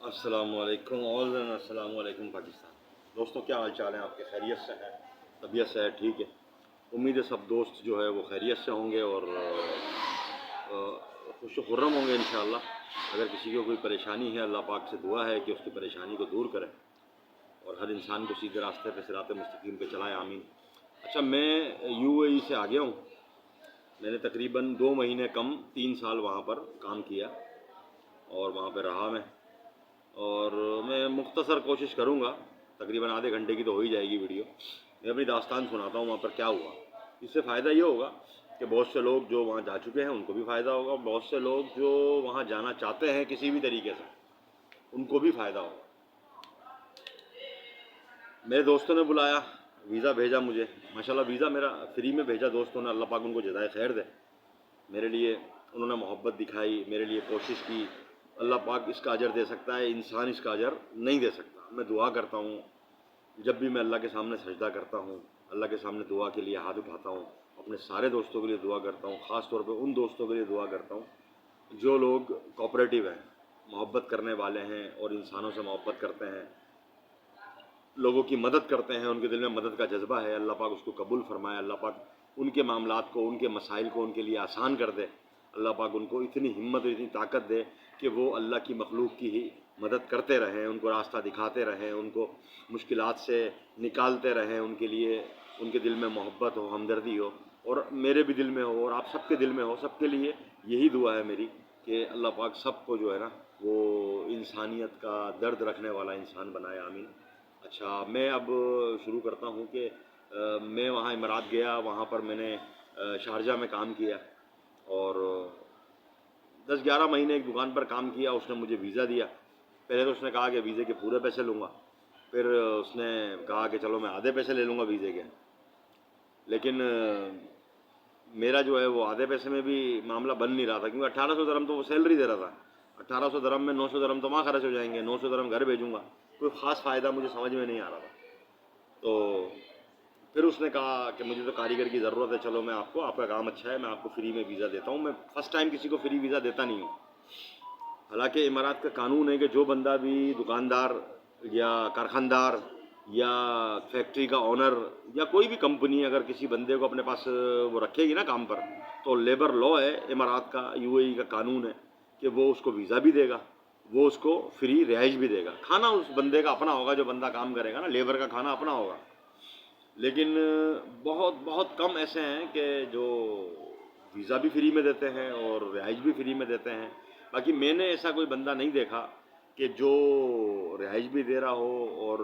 अस्सलामुअलैकुम और अस्सलामुअलैकुम पाकिस्तान। दोस्तों, क्या हाल चाल है आपके? खैरियत से हैं? तबीयत से है? ठीक है। उम्मीद है सब दोस्त जो है वो खैरियत से होंगे और खुश खुर्रम होंगे इंशाअल्लाह। अगर किसी को कोई परेशानी है, अल्लाह पाक से दुआ है कि उसकी परेशानी को दूर करें और हर इंसान को सीधे रास्ते पे, सिरात मुस्तकीम पे चलाए, आमीन। अच्छा, मैं यूएई से आ गया हूँ। मैंने तकरीबन 2 महीने कम 3 साल वहाँ पर काम किया और वहाँ पर रहा मैं। और मैं मुख्तसर कोशिश करूँगा, तकरीबन आधे घंटे की तो हो ही जाएगी वीडियो। मैं अपनी दास्तान सुनाता हूँ वहाँ पर क्या हुआ। इससे फ़ायदा ये होगा कि बहुत से लोग जो वहाँ जा चुके हैं उनको भी फ़ायदा होगा, बहुत से लोग जो वहाँ जाना चाहते हैं किसी भी तरीके से उनको भी फ़ायदा होगा। मेरे दोस्तों ने बुलाया, वीज़ा भेजा मुझे, माशाल्लाह वीज़ा मेरा फ्री में भेजा दोस्तों ने, अल्लाह पाक उनको जज़ाए खैर दे। मेरे लिए उन्होंने मोहब्बत दिखाई, मेरे लिए कोशिश की। अल्लाह पाक इसका अजर दे सकता है, इंसान इसका अजर नहीं दे सकता। मैं दुआ करता हूँ, जब भी मैं अल्लाह के सामने सजदा करता हूँ, अल्लाह के सामने दुआ के लिए हाथ उठाता हूँ, अपने सारे दोस्तों के लिए दुआ करता हूँ, ख़ास तौर पे उन दोस्तों के लिए दुआ करता हूँ जो लोग कोऑपरेटिव हैं, मोहब्बत करने वाले हैं और इंसानों से मोहब्बत करते हैं, लोगों की मदद करते हैं, उनके दिल में मदद का जज्बा है। अल्लाह पाक उसको कबूल फरमाए, अल्लाह पाक उनके मामलात को, उनके मसाइल को उनके लिए आसान कर दे। अल्लाह पाक उनको इतनी हिम्मत और इतनी ताकत दे कि वो अल्लाह की मखलूक की ही मदद करते रहें, उनको रास्ता दिखाते रहें, उनको मुश्किलात से निकालते रहें, उनके लिए उनके दिल में मोहब्बत हो, हमदर्दी हो और मेरे भी दिल में हो और आप सबके दिल में हो। सबके लिए यही दुआ है मेरी कि अल्लाह पाक सबको जो है ना वो इंसानियत का दर्द रखने वाला इंसान बनाए, आमीन। अच्छा, मैं अब शुरू करता हूँ कि मैं वहाँ इमारात गया, वहाँ पर मैंने शारजा में काम किया और 10-11 महीने एक दुकान पर काम किया। उसने मुझे वीज़ा दिया। पहले तो उसने कहा कि वीज़े के पूरे पैसे लूँगा, फिर उसने कहा कि चलो मैं आधे पैसे ले लूँगा वीज़े के। लेकिन मेरा जो है वो आधे पैसे में भी मामला बन नहीं रहा था, क्योंकि 1800 दरम तो वो सैलरी दे रहा था। 1800 दरम में 900 दरम तो वहाँ खर्च हो जाएंगे, 900 दरम घर भेजूँगा, कोई ख़ास फ़ायदा मुझे समझ में नहीं आ रहा था। तो फिर उसने कहा कि मुझे तो कारीगर की ज़रूरत है, चलो मैं आपको, आपका काम अच्छा है, मैं आपको फ्री में वीज़ा देता हूँ। मैं फ़र्स्ट टाइम किसी को फ्री वीज़ा देता नहीं हूँ। हालांकि इमारात का कानून है कि जो बंदा भी दुकानदार या कारखानदार या फैक्ट्री का ओनर या कोई भी कंपनी अगर किसी बंदे को अपने पास वो रखेगी ना काम पर, तो लेबर लॉ है इमारात का, यूएई का कानून है कि वो उसको वीज़ा भी देगा, वो उसको फ्री रिहाइश भी देगा। खाना उस बंदे का अपना होगा, जो बंदा काम करेगा ना, लेबर का खाना अपना होगा। लेकिन बहुत बहुत कम ऐसे हैं कि जो वीज़ा भी फ्री में देते हैं और रिहाइश भी फ्री में देते हैं। बाकी मैंने ऐसा कोई बंदा नहीं देखा कि जो रिहाइश भी दे रहा हो और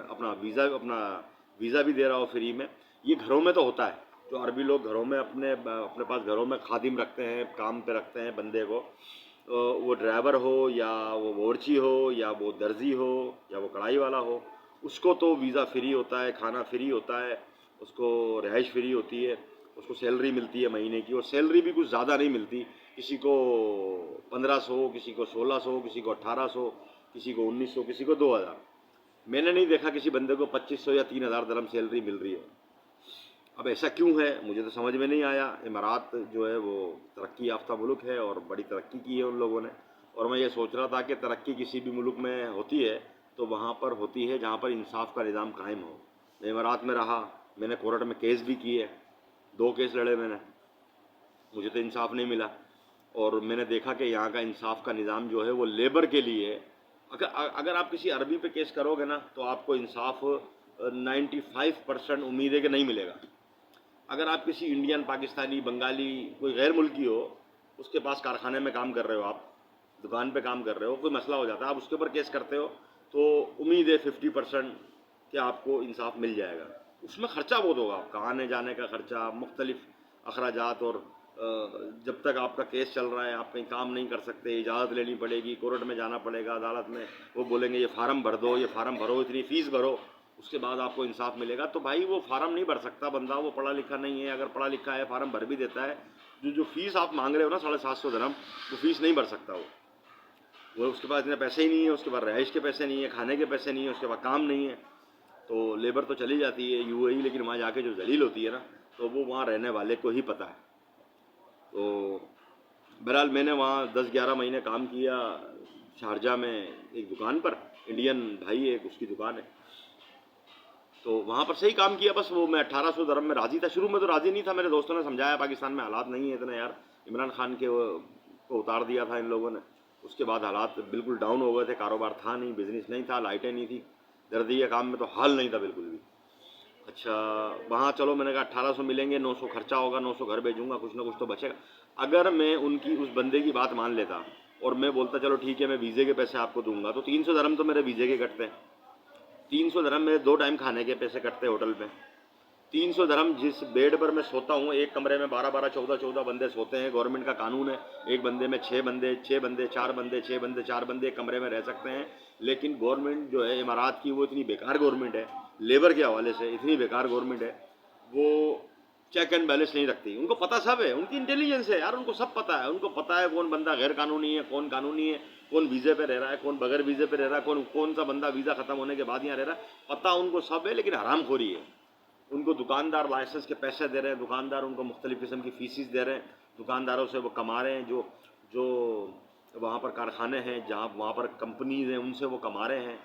अपना वीज़ा भी दे रहा हो फ्री में। ये घरों में तो होता है, जो अरबी लोग घरों में अपने अपने पास घरों में खादिम रखते हैं, काम पे रखते हैं बंदे को, वो ड्राइवर हो या वो बावर्ची हो या वो दर्जी हो या वो कढ़ाई वाला हो, उसको तो वीज़ा फ्री होता है, खाना फ्री होता है, उसको रिहाइश फ्री होती है, उसको सैलरी मिलती है महीने की, और सैलरी भी कुछ ज़्यादा नहीं मिलती। किसी को 1500, किसी को 1600, किसी को 1800, किसी को 1900, किसी को 2000। मैंने नहीं देखा किसी बंदे को 2500 या 3000 दरम सैलरी मिल रही है। अब ऐसा क्यों है मुझे तो समझ में नहीं आया। इमारात जो है वो तरक्की याफ्ता मुल्क है और बड़ी तरक्की की है उन लोगों ने, और मैं ये सोच रहा था कि तरक्की किसी भी मुल्क में होती है तो वहाँ पर होती है जहाँ पर इंसाफ का निज़ाम कायम हो। मैं इमारात में रहा, मैंने कोर्ट में केस भी किए, 2 केस लड़े मैंने, मुझे तो इंसाफ नहीं मिला। और मैंने देखा कि यहाँ का इंसाफ का निज़ाम जो है वो लेबर के लिए, अगर अगर आप किसी अरबी पे केस करोगे ना तो आपको इंसाफ 95% उम्मीद है कि नहीं मिलेगा। अगर आप किसी इंडियन, पाकिस्तानी, बंगाली, कोई गैर मुल्की हो, उसके पास कारखाने में काम कर रहे हो, आप दुकान पे काम कर रहे हो, कोई मसला हो जाता है, आप उसके ऊपर केस करते हो, तो उम्मीद है 50% कि आपको इंसाफ मिल जाएगा। उसमें ख़र्चा बहुत होगा, आपका आने जाने का ख़र्चा, मुख्तलिफ अखराजात, और जब तक आपका केस चल रहा है आप कहीं काम नहीं कर सकते, इजाज़त लेनी पड़ेगी, कोर्ट में जाना पड़ेगा, अदालत में वो बोलेंगे ये फ़ार्म भर दो, ये फ़ार्म भरो, इतनी फ़ीस भरो, उसके बाद आपको इंसाफ मिलेगा। तो भाई वो फार्म नहीं भर सकता बंदा, वो पढ़ा लिखा नहीं है। अगर पढ़ा लिखा है फार्म भर भी देता है, जो फ़ीस आप मांग रहे हो ना 750 दरम, वो फ़ीस नहीं भर सकता वो उसके पास इतने पैसे ही नहीं है, उसके पास रहाइश के पैसे नहीं है, खाने के पैसे नहीं है, उसके पास काम नहीं है। तो लेबर तो चली जाती है यूएई, लेकिन वहाँ जाके जो जलील होती है ना, तो वो वहाँ रहने वाले को ही पता है। तो बहरहाल मैंने वहाँ 10-11 महीने काम किया, शारजा में एक दुकान पर, इंडियन भाई एक उसकी दुकान है, तो वहाँ पर सही काम किया। बस वो मैं 1800 दरम में राज़ी था। शुरू में तो राज़ी नहीं था, मेरे दोस्तों ने समझाया पाकिस्तान में हालात नहीं है इतने यार, इमरान खान के को उतार दिया था इन लोगों ने, उसके बाद हालात बिल्कुल डाउन हो गए थे, कारोबार था नहीं, बिजनेस नहीं था, लाइटें नहीं थी, दर्दी के काम में तो हाल नहीं था बिल्कुल भी। अच्छा, वहाँ चलो मैंने कहा 1800 मिलेंगे, 900 खर्चा होगा, 900 घर भेजूंगा, कुछ ना कुछ तो बचेगा। अगर मैं उनकी उस बंदे की बात मान लेता और मैं बोलता चलो ठीक है मैं वीज़े के पैसे आपको दूंगा, तो 300 दरम तो मेरे वीज़े के कटते हैं, 300 दरम मेरे 2 टाइम खाने के पैसे कटते होटल में, 300 दरम जिस बेड पर मैं सोता हूँ, एक कमरे में 12-12, 14-14 बंदे सोते हैं, गवर्नमेंट का कानून है, एक बंदे में 6 बंदे, 6 बंदे 4 बंदे, 6 बंदे 4 बंदे एक कमरे में रह सकते हैं। लेकिन गवर्नमेंट जो है इमारात की, वो इतनी बेकार गवर्नमेंट है, लेबर के हवाले से इतनी बेकार गवर्नमेंट है, वो चेक एंड बैलेंस नहीं रखती। उनको पता सब है, उनकी इंटेलिजेंस है यार, उनको सब पता है, उनको पता है कौन बंदा गैर कानूनी है, कौन कानूनी है, कौन वीज़े पे रह रहा है, कौन बगैर वीज़े पे रह रहा है, कौन सा बंदा वीज़ा ख़त्म होने के बाद यहाँ रह रहा है, पता उनको सब है। लेकिन हरामखोरी है, उनको दुकानदार लाइसेंस के पैसे दे रहे हैं, दुकानदार उनको मुख्तलिफ़ किस्म की फीसिस दे रहे हैं, दुकानदारों से वो कमा रहे हैं, जो जो वहाँ पर कारखाने हैं, जहाँ वहाँ पर कंपनीज हैं, उनसे वो कमा रहे हैं।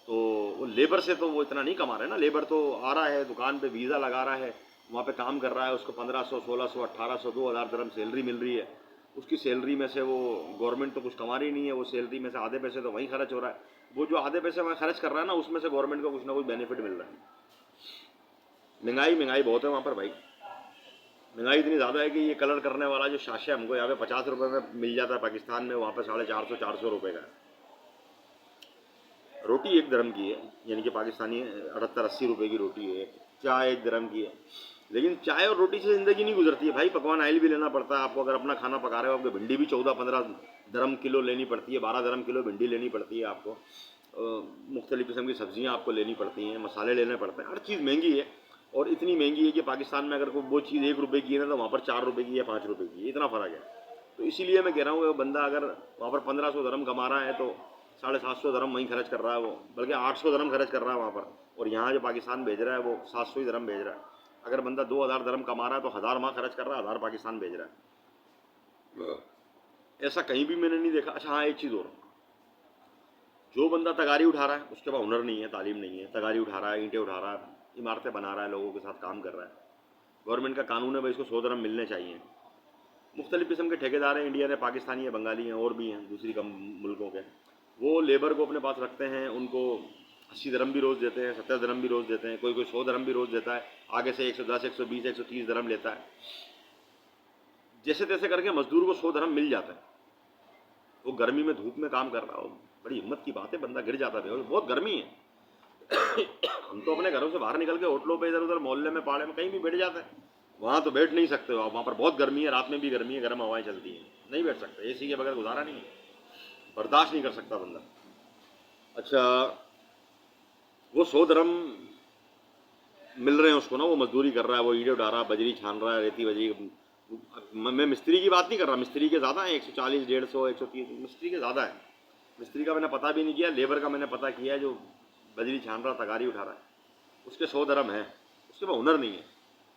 तो वो लेबर से तो वो इतना नहीं कमा रहे ना, लेबर तो आ रहा है दुकान पे, वीज़ा लगा रहा है, वहाँ पे काम कर रहा है, उसको 1500, 1600, 1800, 2000 दरम सैलरी मिल रही है। उसकी सैलरी में से वो गवर्नमेंट तो कुछ कमा रही नहीं है, वो सैलरी में से आधे पैसे तो वहीं खर्च हो रहा है। वो जो आधे पैसे वहाँ खर्च कर रहा है ना, उसमें से गवर्नमेंट को कुछ ना कुछ बेनिफिट मिल रहा है। महंगाई बहुत है वहाँ पर भाई, महंगाई इतनी ज़्यादा है कि ये कलर करने वाला जो शाशे हमको यहाँ पे 50 रुपये में मिल जाता है, पाकिस्तान में वहाँ पे 450, 400 रुपये का है। रोटी 1 दरम की है, यानी कि पाकिस्तानी 78-80 रुपये की रोटी है। चाय 1 दरम की है, लेकिन चाय और रोटी से ज़िंदगी नहीं गुजरती है भाई, पकवान आयल भी लेना पड़ता है आपको। अगर अपना खाना पका रहे हो, आपको भिंडी भी 14-15 दरम किलो लेनी पड़ती है, 12 दरम किलो भिंडी लेनी पड़ती है आपको, मुख्तलिफ़ किस्म की सब्ज़ियाँ आपको लेनी पड़ती हैं, मसाले लेने पड़ते हैं, हर चीज़ महंगी है। और इतनी महंगी है कि पाकिस्तान में अगर कोई वो चीज़ 1 रुपये की है ना, तो वहाँ पर 4 रुपये की या 5 रुपये की है, इतना फ़र्क है। तो इसीलिए मैं कह रहा हूँ, बंदा अगर वहाँ पर 1500 दरम कमा रहा है तो 750 दरम वहीं खर्च कर रहा है, वो बल्कि 800 दरम खर्च कर रहा है वहाँ पर, और यहाँ जो पाकिस्तान भेज रहा है वो 700 ही दरम भेज रहा है। अगर बंदा 2000 दरम कमा रहा है तो 1000 वहाँ खर्च कर रहा है, 1000 पाकिस्तान भेज रहा है। ऐसा कहीं भी मैंने नहीं देखा। अच्छा हाँ, एक चीज़ और, जो बंदा तगारी उठा रहा है उसके पास हुनर नहीं है, तालीम नहीं है, तगारी उठा रहा है, ईंटें उठा रहा है, इमारतें बना रहा है, लोगों के साथ काम कर रहा है, गवर्नमेंट का कानून है भाई इसको 100 दरम मिलने चाहिए। मुख्तलिफ़ किस्म के ठेकेदार हैं, इंडियन है, पाकिस्तानी है, बंगाली हैं, और भी हैं दूसरी कम मुल्कों के, वो लेबर को अपने पास रखते हैं, उनको 80 दरम भी रोज़ देते हैं, 70 दरम भी रोज़ देते हैं, कोई कोई 100 दरम भी रोज़ देता है, आगे से 110, 120, 130 दरम लेता है। जैसे तैसे करके मजदूर को 100 दरम मिल जाता है, वो गर्मी में धूप में काम कर रहा हो, बड़ी हिम्मत की बात है, बंदा गिर जाता है, बहुत गर्मी है। हम तो अपने घरों से बाहर निकल के होटलों पे, इधर उधर मोहल्ले में, पहाड़े में कहीं भी बैठ जाते हैं, वहाँ तो बैठ नहीं सकते हो आप, वहाँ पर बहुत गर्मी है, रात में भी गर्मी है, गर्म हवाएं चलती हैं, नहीं बैठ सकते, एसी के बगैर गुजारा नहीं है, बर्दाश्त नहीं कर सकता बंदा। अच्छा, वो 100 दरम मिल रहे हैं उसको ना, वो मजदूरी कर रहा है, वो ईंटें उठा रहा है, बजरी छान रहा है, रेती बजरी। मैं मिस्त्री की बात नहीं कर रहा, मिस्त्री के ज़्यादा है, 140, 150, 130 मिस्त्री के ज़्यादा है। मिस्त्री का मैंने पता भी नहीं किया, लेबर का मैंने पता किया, जो बजरी छान रहा, तगारी उठा रहा है, उसके 100 दरम है, उसके पास हुनर नहीं है।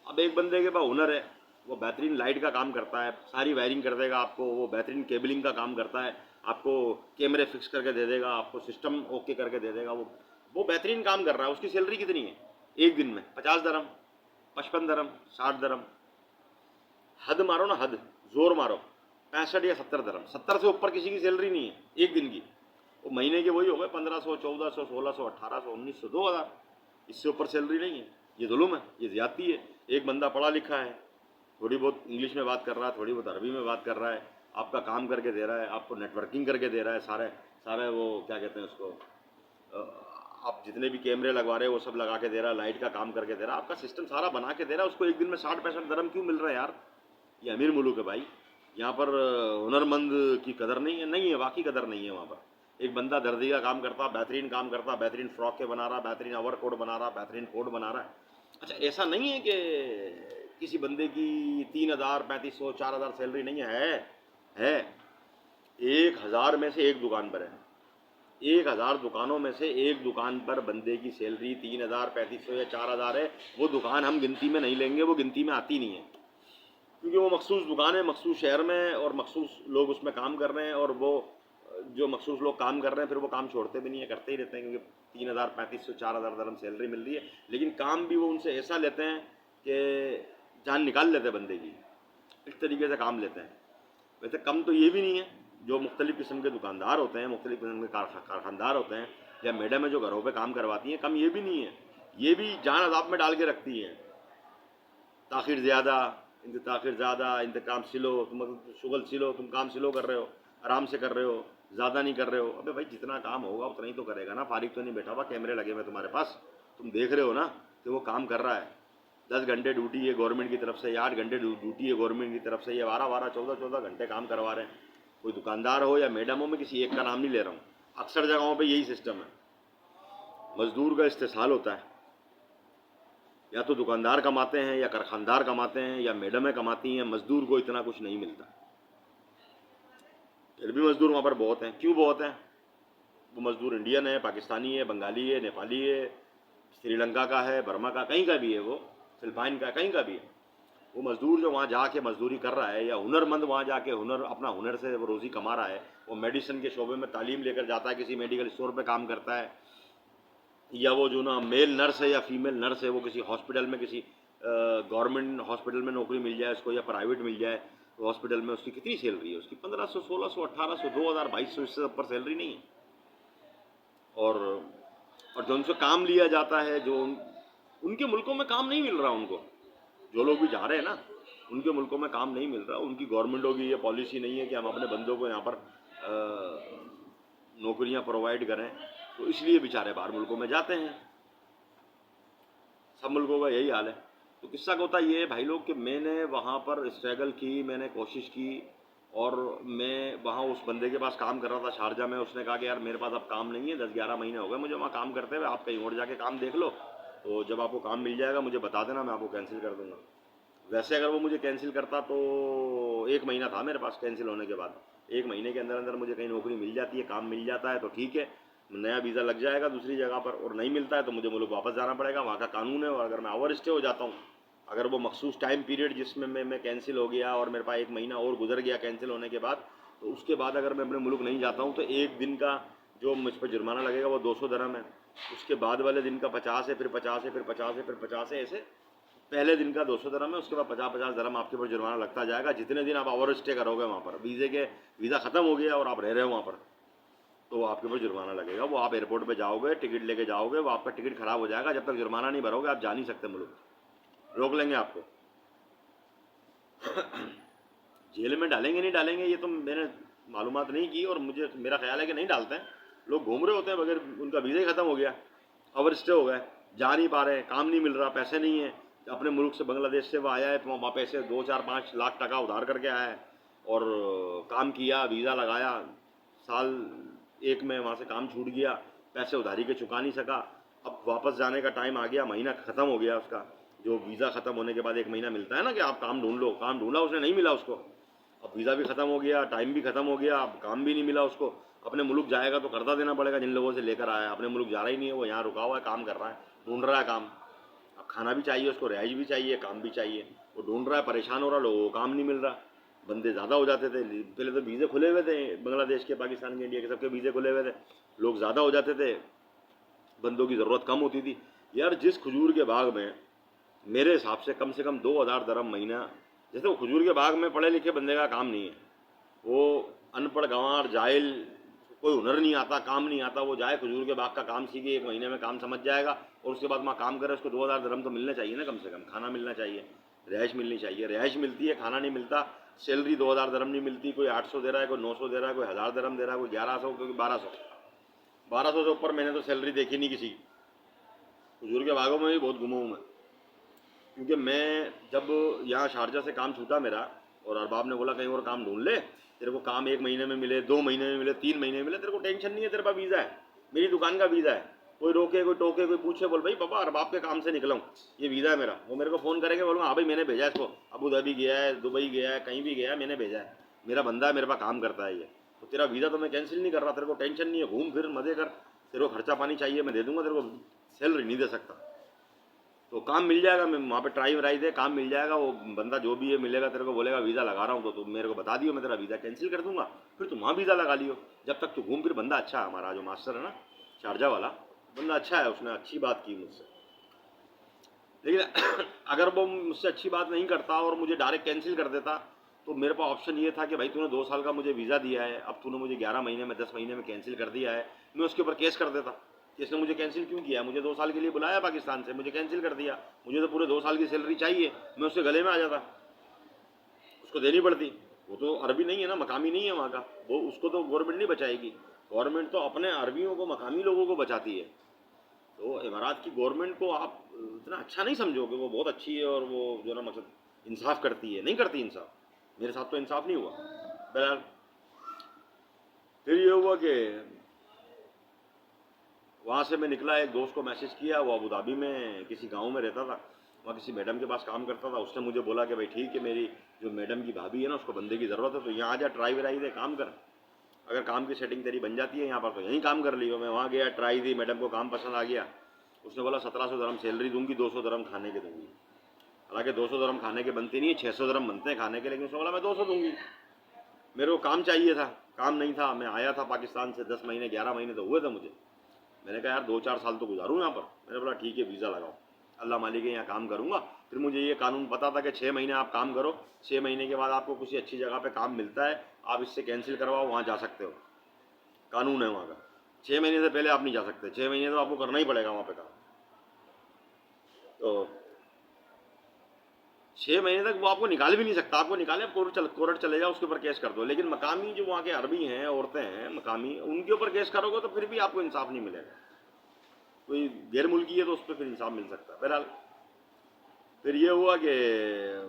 अब एक बंदे के पास हुनर है, वो बेहतरीन लाइट का काम करता है, सारी वायरिंग कर देगा आपको, वो बेहतरीन केबलिंग का काम करता है, आपको कैमरे फिक्स करके दे देगा, आपको सिस्टम ओके करके दे देगा, वो बेहतरीन काम कर रहा है। उसकी सैलरी कितनी है एक दिन में? 50 दरम, 55 दरम, 60 दरम, हद मारो ना, हद जोर मारो, 65 या 70 दरम, 70 से ऊपर किसी की सैलरी नहीं है एक दिन की। वो महीने के वही हो गए 1500, 1400, 1600, 1800, 1900, 2000, इससे ऊपर सैलरी नहीं है। ये जुल्म है, ये ज्यादती है। एक बंदा पढ़ा लिखा है, थोड़ी बहुत इंग्लिश में बात कर रहा है, थोड़ी बहुत अरबी में बात कर रहा है, आपका काम करके दे रहा है, आपको नेटवर्किंग करके दे रहा है, सारे सारे वो क्या कहते हैं उसको, आप जितने भी कैमरे लगवा रहे हो वो सब लगा के दे रहा है, लाइट का काम करके दे रहा है, आपका सिस्टम सारा बना के दे रहा है, उसको एक दिन में 60-65 दरम क्यों मिल रहा है यार? ये अमीर मुल्क है भाई, यहाँ पर हुनरमंद की कदर नहीं है, नहीं है, वाकई कदर नहीं है वहाँ पर। एक बंदा दर्जी का काम करता, बेहतरीन काम करता, बेहतरीन फ्रॉक के बना रहा, बेहतरीन ओवर कोट बना रहा, बेहतरीन कोट बना रहा है। अच्छा, ऐसा नहीं है कि किसी बंदे की 3000, 3500, 4000 सैलरी नहीं है 1000 में से एक दुकान पर है, 1000 दुकानों में से एक दुकान पर बंदे की सैलरी 3000, 3500 या 4000 है। वो दुकान हम गिनती में नहीं लेंगे, वो गिनती में आती नहीं है, क्योंकि वो मखसूस दुकान है, मखसूस शहर में, और मखसूस लोग उसमें काम कर रहे हैं, और वो जो मखसूस लोग काम कर रहे हैं फिर वो काम छोड़ते भी नहीं है, करते ही रहते हैं, क्योंकि 3,000 3500 4,000 दरम सैलरी मिल रही है, लेकिन काम भी वो उनसे ऐसा लेते हैं कि जान निकाल लेते हैं बंदे की, इस तरीके से काम लेते हैं। वैसे कम तो ये भी नहीं है, जो मुख्तलिफ़ किस्म के दुकानदार होते हैं, मुख्तलिफ़ किस्म के कारखानदार होते हैं, या मैडम है जो घरों पे काम करवाती हैं, कम ये भी नहीं है, ये भी जान अजाब में डाल के रखती हैं। ताखिर ज़्यादा, ताखिर ज़्यादा, इंतकाम सिलो, तुम शुगल सिलो, तुम काम सिलो कर रहे हो, आराम से कर रहे हो, ज़्यादा नहीं कर रहे हो। अबे भाई जितना काम होगा उतना ही तो करेगा ना, फारिग तो नहीं बैठा हुआ, कैमरे लगे हुए तुम्हारे पास, तुम देख रहे हो ना कि वो काम कर रहा है। 10 घंटे ड्यूटी है गवर्नमेंट की तरफ से, या 8 घंटे ड्यूटी है गवर्नमेंट की तरफ से, ये 12 14 घंटे काम करवा रहे हैं। कोई दुकानदार हो या मैडम हो, मैं किसी एक का नाम नहीं ले रहा हूँ, अक्सर जगहों पर यही सिस्टम है, मजदूर का इस्तेसाल होता है। या तो दुकानदार कमाते हैं, या कारखानदार कमाते हैं, या मैडमें कमाती हैं, मजदूर को इतना कुछ नहीं मिलता। फिर भी मजदूर वहाँ पर बहुत हैं। क्यों बहुत हैं? वो मजदूर इंडियन है, पाकिस्तानी है, बंगाली है, नेपाली है, श्रीलंका का है, बर्मा का, कहीं का भी है, वो फिलिपाइन का, कहीं का भी है। वो मजदूर जो वहाँ जाके मजदूरी कर रहा है, या हुनरमंद वहाँ जाके अपना हुनर से वो रोज़ी कमा रहा है, वो मेडिसिन के शोबे में तालीम लेकर जाता है, किसी मेडिकल स्टोर पर काम करता है, या वो जो ना मेल नर्स है या फीमेल नर्स है, वो किसी हॉस्पिटल में, किसी गवर्नमेंट हॉस्पिटल में नौकरी मिल जाए उसको, या प्राइवेट मिल जाए हॉस्पिटल में, उसकी कितनी सैलरी है? उसकी 1500 1600 1800 2000 2200, इससे ऊपर सैलरी नहीं है। और जो उनसे काम लिया जाता है, जो उनके मुल्कों में काम नहीं मिल रहा उनको, जो लोग भी जा रहे हैं ना, उनके मुल्कों में काम नहीं मिल रहा। उनकी गवर्नमेंटों की ये पॉलिसी नहीं है कि हम अपने बंदों को यहाँ पर नौकरियाँ प्रोवाइड करें, तो इसलिए बेचारे बाहर मुल्कों में जाते हैं। सब मुल्कों का यही हाल है। तो किस्सा होता ये है भाई लोग कि मैंने वहाँ पर स्ट्रगल की, मैंने कोशिश की, और मैं वहाँ उस बंदे के पास काम कर रहा था शारजा में। उसने कहा कि यार मेरे पास अब काम नहीं है, 10-11 महीने हो गए मुझे वहाँ काम करते हुए, आप कहीं और जाके काम देख लो, तो जब आपको काम मिल जाएगा मुझे बता देना, मैं आपको कैंसिल कर दूँगा। वैसे अगर वो मुझे कैंसिल करता तो 1 महीना था मेरे पास कैंसिल होने के बाद, 1 महीने के अंदर अंदर मुझे कहीं नौकरी मिल जाती है, काम मिल जाता है तो ठीक है, नया वीज़ा लग जाएगा दूसरी जगह पर, और नहीं मिलता है तो मुझे मुल्क वापस जाना पड़ेगा, वहाँ का कानून है। और अगर मैं ओवर स्टे हो जाता हूँ, अगर वो मखसूस टाइम पीरियड जिसमें मैं कैंसिल हो गया और मेरे पास 1 महीना और गुजर गया कैंसिल होने के बाद, तो उसके बाद अगर मैं अपने मुल्क नहीं जाता हूँ तो 1 दिन का जो मुझ पर जुर्माना लगेगा वो 200 दरम है, उसके बाद वाले दिन का 50 है, फिर 50 है, फिर 50 है, फिर 50 है, ऐसे पहले दिन का 200 दरम है, उसके बाद 50-50 दरम आपके ऊपर जुर्माना लगता जाएगा जितने दिन आप ओवर स्टे करोगे वहाँ पर। वीज़ा ख़त्म हो गया और आप रह रहे हो वहाँ पर, तो आपके ऊपर जुर्माना लगेगा। वो आप एयरपोर्ट पे जाओगे, टिकट लेके जाओगे, वो आपका टिकट ख़राब हो जाएगा, जब तक जुर्माना नहीं भरोगे आप जा नहीं सकते मुल्क, रोक लेंगे आपको। जेल में डालेंगे नहीं डालेंगे ये तो मैंने मालूमात नहीं की, और मुझे मेरा ख्याल है कि नहीं डालते हैं। लोग घूम रहे होते हैं बगैर, उनका वीज़ा ही ख़त्म हो गया, ओवर स्टे हो गए, जा नहीं पा रहे, काम नहीं मिल रहा, पैसे नहीं है। अपने मुल्क से बांग्लादेश से वो आया है, वहाँ पैसे 2-4-5 लाख टका उधार करके आया है, और काम किया, वीज़ा लगाया, साल 1 में वहाँ से काम छूट गया, पैसे उधारी के चुका नहीं सका। अब वापस जाने का टाइम आ गया, महीना ख़त्म हो गया उसका, जो वीज़ा ख़त्म होने के बाद 1 महीना मिलता है ना कि आप काम ढूंढ लो, काम ढूंढा उसने, नहीं मिला उसको। अब वीज़ा भी ख़त्म हो गया, टाइम भी ख़त्म हो गया, अब काम भी नहीं मिला उसको। अपने मुल्क जाएगा तो कर्जा देना पड़ेगा जिन लोगों से लेकर आया है। अपने मुल्क जा रहा ही नहीं है, वो यहाँ रुका हुआ है, काम कर रहा है, ढूंढ रहा है काम। अब खाना भी चाहिए उसको, रिहाइश भी चाहिए, काम भी चाहिए, वो ढूंढ रहा है, परेशान हो रहा है, लोगों को काम नहीं मिल रहा। बंदे ज़्यादा हो जाते थे, पहले तो वीज़े खुले हुए थे, बांग्लादेश के, पाकिस्तान के, इंडिया के, सबके वीज़े खुले हुए थे, लोग ज़्यादा हो जाते थे, बंदों की ज़रूरत कम होती थी। यार जिस खजूर के बाग में मेरे हिसाब से कम 2000 दरम महीना, जैसे वो खजूर के बाग में पढ़े लिखे बंदे का काम नहीं है, वो अनपढ़ गंवार जाहिल, कोई हुनर नहीं आता, काम नहीं आता, वो जाए खजूर के बाग का काम सीखे, 1 महीने में काम समझ जाएगा, और उसके बाद वहाँ काम करे, उसको 2000 दरम तो मिलना चाहिए ना, कम से कम खाना मिलना चाहिए, रिहाइश मिलनी चाहिए। रिहाइश मिलती है, खाना नहीं मिलता, सैलरी 2000 दरम नहीं मिलती, कोई 800 दे रहा है, कोई 900 दे रहा है, कोई 1000 दरम दे रहा है, कोई 1100, कोई 1200 से ऊपर मैंने तो सैलरी देखी नहीं किसी। खजूर के बागों में भी बहुत घुमा हूँ मैं, क्योंकि मैं जब यहाँ शारजा से काम छूटा मेरा, और अरबाब ने बोला कहीं और काम ढूंढ ले, तेरे को काम 1 महीने में मिले, 2 महीने में मिले, 3 महीने में मिले, तेरे को टेंशन नहीं है, तेरे पास वीज़ा है, मेरी दुकान का वीज़ा है, कोई रोके, कोई टोके, कोई पूछे, बोल भाई पापा अरबाब के काम से निकला हूँ, ये वीज़ा है मेरा, वो मेरे को फ़ोन करेंगे, बोलूँगा हाँ भाई मैंने भेजा है इसको, अबू धाबी गया है, दुबई गया है, कहीं भी गया है, मैंने भेजा है, मेरा बंदा है, मेरे पास काम करता है ये, तो तेरा वीज़ा तो मैं कैंसिल नहीं कर रहा, तेरे को टेंशन नहीं है, घूम फिर मज़े कर, तेरे को खर्चा पानी चाहिए मैं दे दूँगा, तेरे को सैलरी नहीं दे सकता। तो काम मिल जाएगा, मैं वहाँ पे ट्राई व्राई दे, काम मिल जाएगा। वो बंदा जो भी है मिलेगा, तेरे को बोलेगा वीज़ा लगा रहा हूँ तो तुम मेरे को बता दियो, मैं तेरा वीज़ा कैंसिल कर दूंगा, फिर तुम वहाँ वीज़ा लगा लियो। जब तक तू घूम फिर। बंदा अच्छा है हमारा, जो मास्टर है ना शारजा वाला, बंदा अच्छा है, उसने अच्छी बात की मुझसे। लेकिन अगर वो मुझसे अच्छी बात नहीं करता और मुझे डायरेक्ट कैंसिल कर देता, तो मेरे पास ऑप्शन ये था कि भाई तूने 2 साल का मुझे वीज़ा दिया है, अब तूने मुझे 11 महीने में 10 महीने में कैंसिल कर दिया है, मैं उसके ऊपर केस कर देता कि इसने मुझे कैंसिल क्यों किया, मुझे 2 साल के लिए बुलाया पाकिस्तान से, मुझे कैंसिल कर दिया, मुझे तो पूरे 2 साल की सैलरी चाहिए, मैं उसके गले में आ जाता, उसको देनी पड़ती। वो तो अरबी नहीं है ना, मकामी नहीं है वहाँ का, वो उसको तो गवर्नमेंट नहीं बचाएगी। गवर्नमेंट तो अपने अरबियों को, मकामी लोगों को बचाती है। तो इमारात की गवर्नमेंट को आप इतना अच्छा नहीं समझोगे, वो बहुत अच्छी है और वो जो ना मतलब इंसाफ करती है, नहीं करती इंसाफ। मेरे साथ तो इंसाफ नहीं हुआ। बहरहाल फिर ये हुआ कि वहाँ से मैं निकला, एक दोस्त को मैसेज किया, वो अबू धाबी में किसी गांव में रहता था, वहाँ किसी मैडम के पास काम करता था। उसने मुझे बोला कि भाई ठीक है, मेरी जो मैडम की भाभी है ना, उसको बंदे की ज़रूरत है, तो यहाँ आ जा, ट्राई वराई दे, काम कर, अगर काम की सेटिंग तेरी बन जाती है यहाँ पर तो यहीं काम कर लियो। मैं वहाँ गया, ट्राई दी, मैडम को काम पसंद आ गया। उसने बोला 1700 दरम सैलरी दूंगी, 200 दरम खाने के दूंगी। हालांकि 200 दरम खाने के बनती नहीं है, 600 दरम बनते हैं खाने के, लेकिन उसने बोला मैं 200 दूंगी। मेरे को काम चाहिए था, काम नहीं था, मैं आया था पाकिस्तान से, 10 महीने 11 महीने तो हुए थे मुझे। मैंने कहा यार 2-4 साल तो गुजारूँ यहाँ पर। मैंने बोला ठीक है, वीज़ा लगाओ, अल्लाह मालिक है, यहाँ काम करूँगा। फिर मुझे ये कानून पता था कि 6 महीने आप काम करो, 6 महीने के बाद आपको किसी अच्छी जगह पे काम मिलता है, आप इससे कैंसिल करवाओ, वहाँ जा सकते हो, कानून है वहाँ का। 6 महीने से पहले आप नहीं जा सकते, 6 महीने तो आपको करना ही पड़ेगा वहाँ पे काम। तो 6 महीने तक वो आपको निकाल भी नहीं सकता, आपको निकाले आप कोर्ट चले जाओ, उसके ऊपर केस कर दो। लेकिन मकामी जो वहाँ के अरबी हैं, औरतें हैं मकामी, उनके ऊपर केस करोगे तो फिर भी आपको इंसाफ नहीं मिलेगा। कोई गैर मुल्की है तो उस पर फिर इंसाफ मिल सकता है। बहरहाल फिर ये हुआ कि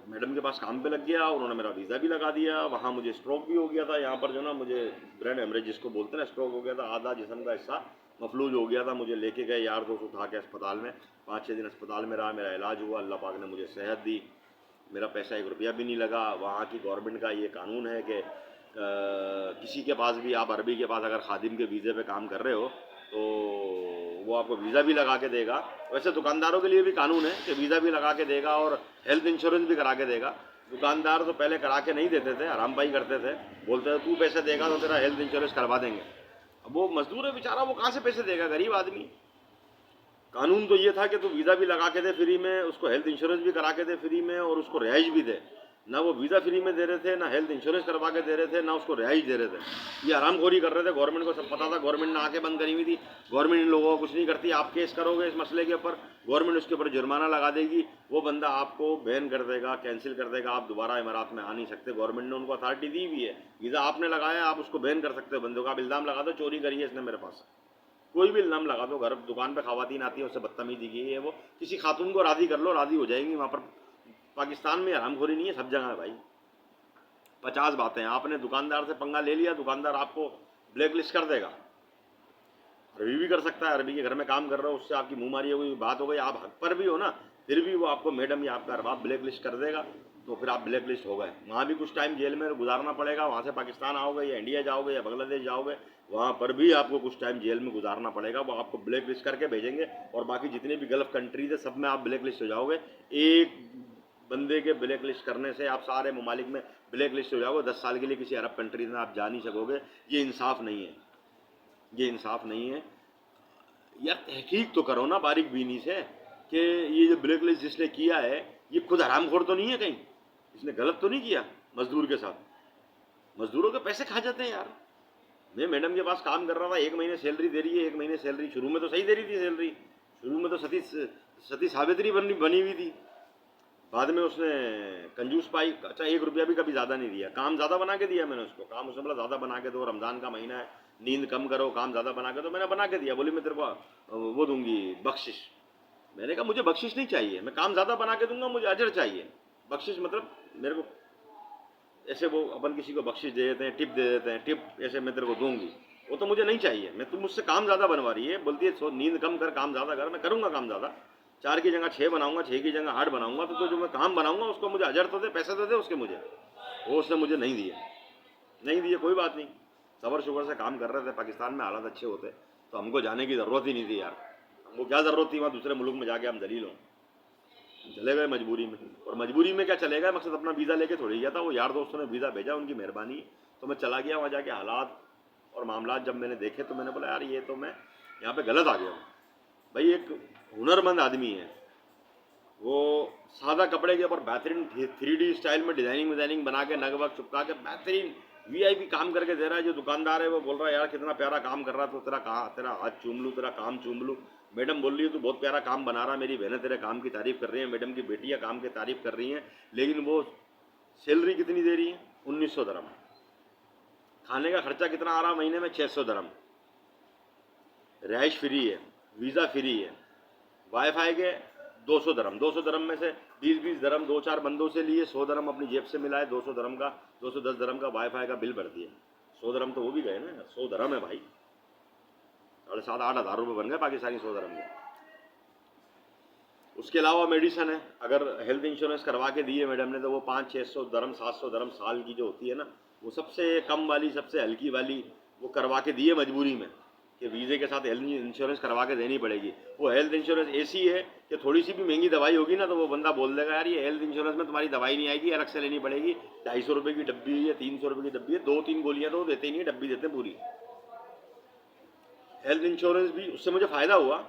मैडम के पास काम पे लग गया, उन्होंने मेरा वीज़ा भी लगा दिया। वहाँ मुझे स्ट्रोक भी हो गया था, यहाँ पर जो ना मुझे ब्रेन हेमरेज जिसको बोलते हैं ना, स्ट्रोक हो गया था, आधा जिस्म का हिस्सा मफलूज हो गया था। मुझे लेके गए यार दोस्त उठा के अस्पताल में, 5-6 दिन अस्पताल में रहा, मेरा इलाज हुआ, अल्लाह पाक ने मुझे सेहत दी, मेरा पैसा 1 रुपया भी नहीं लगा। वहाँ की गवर्नमेंट का ये कानून है कि किसी के पास भी, आप अरबी के पास अगर खादिम के वीज़े पे काम कर रहे हो तो वो आपको वीज़ा भी लगा के देगा। वैसे दुकानदारों के लिए भी कानून है कि वीज़ा भी लगा के देगा और हेल्थ इंश्योरेंस भी करा के देगा। दुकानदार तो पहले करा के नहीं देते थे, हराम पाई करते थे, बोलते थे तू पैसे देगा तो तेरा हेल्थ इंश्योरेंस करवा देंगे। अब वो मजदूर है बेचारा, वो कहाँ से पैसे देगा, गरीब आदमी। कानून तो ये था कि तू वीज़ा भी लगा के दे फ्री में, उसको हेल्थ इंश्योरेंस भी करा के दे फ्री में, और उसको रिहाइश भी दे। ना वो वीज़ा फ्री में दे रहे थे, ना हेल्थ इंश्योरेंस करवा के दे रहे थे, ना उसको रिहाइश दे रहे थे। ये हरामखोरी कर रहे थे। गवर्नमेंट को सब पता था, गवर्नमेंट ने आंखें बंद करी हुई थी। गवर्नमेंट इन लोगों को कुछ नहीं करती। आप केस करोगे इस मसले के ऊपर, गवर्नमेंट उसके ऊपर जुर्माना लगा देगी, वो बंदा आपको बैन कर देगा, कैंसिल कर देगा, आप दोबारा इमारात में आ नहीं सकते। गवर्नमेंट ने उनको अथॉरिटी दी हुई है, वीज़ा आपने लगाया, आप उसको बैन कर सकते हो। बंदों का आप इल्ज़ाम लगा दो चोरी करी है इसने मेरे पास, कोई भी इल्ज़ाम लगा दो। घर दुकान पे खवातीन आती है, उससे बदतमीजी की है वो, किसी खातून को राज़ी कर लो, राज़ी हो जाएंगी। वहाँ पर पाकिस्तान में हरामखोरी नहीं है, सब जगह है भाई। 50 बातें, आपने दुकानदार से पंगा ले लिया, दुकानदार आपको ब्लैक लिस्ट कर देगा। अरबी भी कर सकता है, अरबी के घर में काम कर रहे हो, उससे आपकी मुँह मारी हो गई, बात हो गई, आप हक पर भी हो ना, फिर भी वो आपको मैडम या आपका अरबाब ब्लैक लिस्ट कर देगा, तो फिर आप ब्लैक लिस्ट हो गए। वहाँ भी कुछ टाइम जेल में गुजारना पड़ेगा। वहाँ से पाकिस्तान आओगे या इंडिया जाओगे या बांग्लादेश जाओगे, वहाँ पर भी आपको कुछ टाइम जेल में गुजारना पड़ेगा। वो आपको ब्लैक लिस्ट करके भेजेंगे, और बाकी जितने भी गल्फ कंट्रीज है सब में आप ब्लैक लिस्ट हो जाओगे। एक बंदे के ब्लैक लिस्ट करने से आप सारे ममालिक में ब्लैक लिस्ट हो जाओगे। 10 साल के लिए किसी अरब कंट्रीज में आप जा नहीं सकोगे। ये इंसाफ नहीं है, ये इंसाफ नहीं है यार। तहकीक तो करो ना बारीक बीनी से कि ये जो ब्लैक लिस्ट जिसने किया है, ये खुद हरामखोर तो नहीं है कहीं, इसने गलत तो नहीं किया मजदूर के साथ। मजदूरों के पैसे खा जाते हैं यार। मैं मैडम के पास काम कर रहा था, 1 महीने सैलरी दे रही है, 1 महीने सैलरी, शुरू में तो सही दे रही थी सैलरी, शुरू में तो सती सावित्री बनी हुई थी। बाद में उसने कंजूस पाई, अच्छा 1 रुपया भी कभी ज़्यादा नहीं दिया। काम ज़्यादा बना के दिया मैंने उसको, काम उसने बोला ज़्यादा बना के दो, रमज़ान का महीना है, नींद कम करो, काम ज़्यादा बना के दो। मैंने बना के दिया, बोली मैं तेरे को वो दूंगी बख्शिश। मैंने कहा मुझे बख्शिश नहीं चाहिए, मैं काम ज़्यादा बना के दूंगा, मुझे अजर चाहिए। बख्शिश मतलब मेरे को ऐसे वो अपन किसी को बख्शिश दे देते हैं, टिप दे देते हैं, टिप ऐसे मैं तेरे को दूंगी, वो तो मुझे नहीं चाहिए। मैं, तुम मुझसे काम ज़्यादा बनवा रही है, बोलती है सो नींद कम कर, काम ज़्यादा कर। मैं करूँगा काम ज़्यादा, 4 की जगह 6 बनाऊंगा, 6 की जगह 8 बनाऊंगा, तो जो मैं काम बनाऊंगा उसको मुझे अजर तो दे, पैसे तो दे उसके मुझे। वो उसने मुझे नहीं दिए, नहीं दिए, कोई बात नहीं, सबर शुगर से काम कर रहे थे। पाकिस्तान में हालात अच्छे होते तो हमको जाने की ज़रूरत ही नहीं थी यार। हमको क्या ज़रूरत थी वहाँ दूसरे मुल्क में जाके हम दलील हों। चले गए मजबूरी में। और मजबूरी में क्या चले गए, मकसद अपना वीज़ा लेके थोड़ी गया था, वो यार दोस्तों ने वीज़ा भेजा, उनकी मेहरबानी है। तो मैं चला गया वहाँ जाके, हालात और मामलात जब मैंने देखे तो मैंने बोला यार ये तो मैं यहाँ पे गलत आ गया हूँ। भाई एक हुनरमंद आदमी है, वो सादा कपड़े के ऊपर बेहतरीन 3D स्टाइल में डिजाइनिंग बना के नग वग चुपका के बेहतरीन वीआईपी काम करके दे रहा है। जो दुकानदार है वो बोल रहा है यार कितना प्यारा काम कर रहा है, तो तेरा हाथ चूम लूँ, तेरा काम चूम लूँ। मैडम बोल रही है तू बहुत प्यारा काम बना रहा है, मेरी बहनें तेरे काम की तारीफ कर रही हैं, मैडम की बेटियाँ काम की तारीफ कर रही हैं, लेकिन वो सैलरी कितनी दे रही है, 1900 दरम। खाने का खर्चा कितना आ रहा महीने में, 600 दरम। रिहाइश फ्री है, वीज़ा फ्री है, वाईफाई के 200 दरम, 200 दरम में से 20-20 दरम 2-4 बंदों से लिए, 100 दरम अपनी जेब से मिलाए, 200 दरम का 210 दरम का वाईफाई का बिल भर दिया। 100 दरम तो वो भी गए ना, 100 दरम है भाई, 7,500-8 हज़ार रुपये बन गए पाकिस्तानी 100 दरम के। उसके अलावा मेडिसन है, अगर हेल्थ इंश्योरेंस करवा के दिए मैडम ने तो वो 500-600 दरम 700 दरम साल की जो होती है ना, वो सबसे कम वाली सबसे हल्की वाली वो करवा के दिए मजबूरी में, कि वीज़े के साथ हेल्थ इंश्योरेंस करवा के देनी पड़ेगी। वो हेल्थ इंश्योरेंस ऐसी है कि थोड़ी सी भी महंगी दवाई होगी ना तो वो बंदा बोल देगा यार ये हेल्थ इंश्योरेंस में तुम्हारी दवाई नहीं आएगी, अलग से लेनी पड़ेगी, 250 रुपये की डब्बी है, 300 रुपये की डब्बी है, 2-3 गोलियाँ तो देते ही नहीं, डब्बी देते पूरी। हेल्थ इंश्योरेंस भी उससे मुझे फ़ायदा हुआ,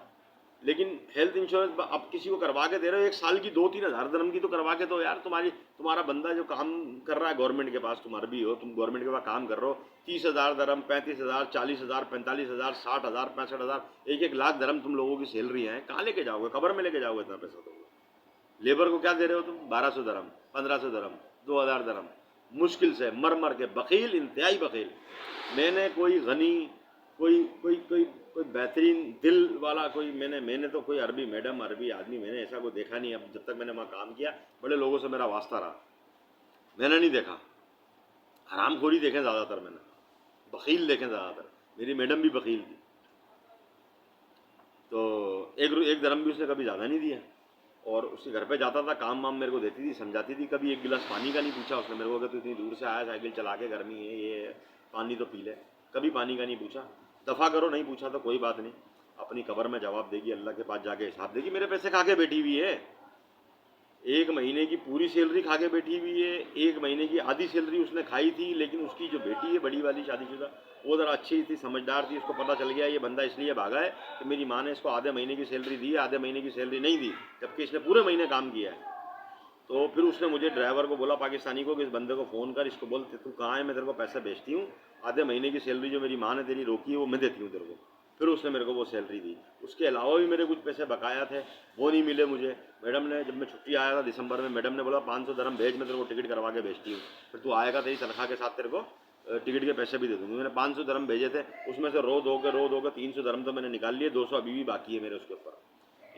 लेकिन हेल्थ इंश्योरेंस अब किसी को करवा के दे रहे हो, एक साल की 2-3 हज़ार दरम की तो करवा के दो यार। तुम्हारा बंदा जो काम कर रहा है गवर्नमेंट के पास, तुम अरबी हो, तुम गवर्नमेंट के पास काम कर रहे हो, 30,000 दरम, 35,000, 40,000, 45,000, 60,000, 65,000, 1-1 लाख दरम तुम लोगों की सैलरी है, कहाँ लेके जाओगे, कब्र में लेके जाओगे इतना पैसा? तो लेबर को क्या दे रहे हो तुम, 1200 दरम, 1500 दरम, 2,000 दरम, मुश्किल से मर के बकील, इंतहाई बकील। मैंने कोई गनी, कोई कोई कोई कोई बेहतरीन दिल वाला कोई मैंने तो कोई अरबी मैडम, अरबी आदमी मैंने ऐसा कोई देखा नहीं। अब जब तक मैंने वहाँ काम किया, बड़े लोगों से मेरा वास्ता रहा, मैंने नहीं देखा। हरामखोरी देखें ज़्यादातर मैंने, बकील देखें ज़्यादातर। मेरी मैडम भी बकील थी, तो एक दरम भी उसने कभी ज़्यादा नहीं दिया। और उसके घर पे जाता था, काम वाम मेरे को देती थी, समझाती थी। कभी एक गिलास पानी का नहीं पूछा उसने मेरे को, अगर तू इतनी दूर से आया साइकिल चला के, गर्मी है ये, पानी तो पी ले। कभी पानी का नहीं पूछा। दफ़ा करो नहीं पूछा तो कोई बात नहीं, अपनी कब्र में जवाब देगी, अल्लाह के पास जाके हिसाब देगी। मेरे पैसे खा के बैठी हुई है, 1 महीने की पूरी सैलरी खा के बैठी हुई है। 1 महीने की आधी सैलरी उसने खाई थी, लेकिन उसकी जो बेटी है बड़ी वाली शादीशुदा, वो ज़रा अच्छी थी, समझदार थी। उसको पता चल गया ये बंदा इसलिए भागा है कि मेरी माँ ने इसको आधे महीने की सैलरी दी है, आधे महीने की सैलरी नहीं दी, जबकि इसने पूरे महीने काम किया है। तो फिर उसने मुझे ड्राइवर को बोला, पाकिस्तानी को, कि इस बंदे को फ़ोन कर, इसको बोल तू कहाँ है, मैं तेरे को पैसे भेजती हूँ, आधे महीने की सैलरी जो मेरी माँ ने तेरी रोकी है वो मैं देती हूँ तेरे को। फिर उसने मेरे को वो सैलरी दी। उसके अलावा भी मेरे कुछ पैसे बकाया थे, वो नहीं मिले मुझे। मैडम ने, जब मैं छुट्टी आया था दिसंबर में, मैडम ने बोला 500 दरम भेज, मैं तेरे को टिकट करवा के भेजती हूँ, फिर तू आएगा तेरी तनख्वाह के साथ तेरे को टिकट के पैसे भी दे दूँगी। मैंने 500 दरम भेजे थे, उसमें से रो धो के 300 दरम तो मैंने निकाल लिए, 200 अभी भी बाकी है मेरे उसके ऊपर।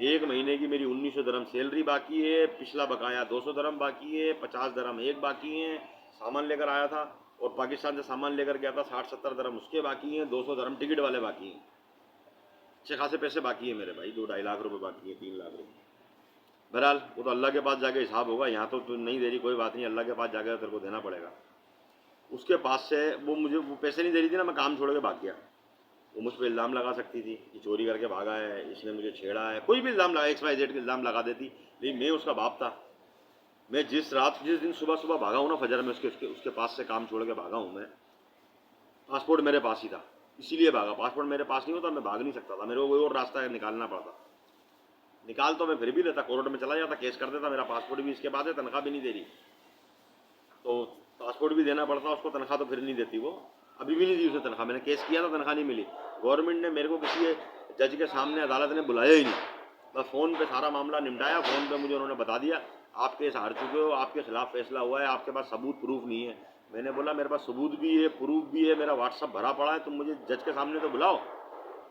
1 महीने की मेरी 1900 दरम सैलरी बाकी है, पिछला बकाया 200 दरम बाकी है, 50 दरम एक बाकी है। सामान लेकर आया था और पाकिस्तान से सामान लेकर गया था, 60-70 दरम उसके बाकी हैं, 200 दरम टिकट वाले बाकी हैं। अच्छे खासे पैसे बाकी है मेरे भाई, 2-2.5 लाख रुपए बाकी है, 3 लाख रुपए। बहरहाल वो तो अल्लाह के पास जाके हिसाब होगा, यहाँ तो तू नहीं दे रही कोई बात नहीं, अल्लाह के पास जाके तेरे को देना पड़ेगा। उसके पास से वो मुझे वो पैसे नहीं दे रही थी ना, मैं काम छोड़ के भाग गया। वो मुझ पर इल्ज़ाम लगा सकती थी कि चोरी करके भागा है, इसने मुझे छेड़ा है, कोई भी इल्ज़ाम लगा, XYZ के इल्ज़ाम लगा देती, लेकिन मैं उसका बाप था। मैं जिस दिन सुबह भागा हूँ ना फजर में, उसके पास से काम छोड़ के भागा हूँ मैं। पासपोर्ट मेरे पास ही था, इसीलिए भागा। पासपोर्ट मेरे पास नहीं होता मैं भाग नहीं सकता था, मेरे को कोई और रास्ता निकालना पड़ता। निकाल तो मैं फिर भी लेता, कोर्ट में चला जाता, केस कर देता, मेरा पासपोर्ट भी इसके बाद है, तनख्वाह भी नहीं दे रही, तो पासपोर्ट भी देना पड़ता उसको, तनख्वाह तो फिर नहीं देती वो, अभी भी नहीं दी उसने तनख्वाह। मैंने केस किया था, तनख्वाह नहीं मिली। गवर्नमेंट ने मेरे को किसी जज के सामने अदालत ने बुलाया ही नहीं, बस फ़ोन पे सारा मामला निपटाया। फ़ोन पे मुझे उन्होंने बता दिया आप केस हार चुके हो, आपके खिलाफ फैसला हुआ है, आपके पास सबूत प्रूफ नहीं है। मैंने बोला मेरे पास सबूत भी है, प्रूफ भी है, मेरा व्हाट्सअप भरा पड़ा है, तुम मुझे जज के सामने तो बुलाओ।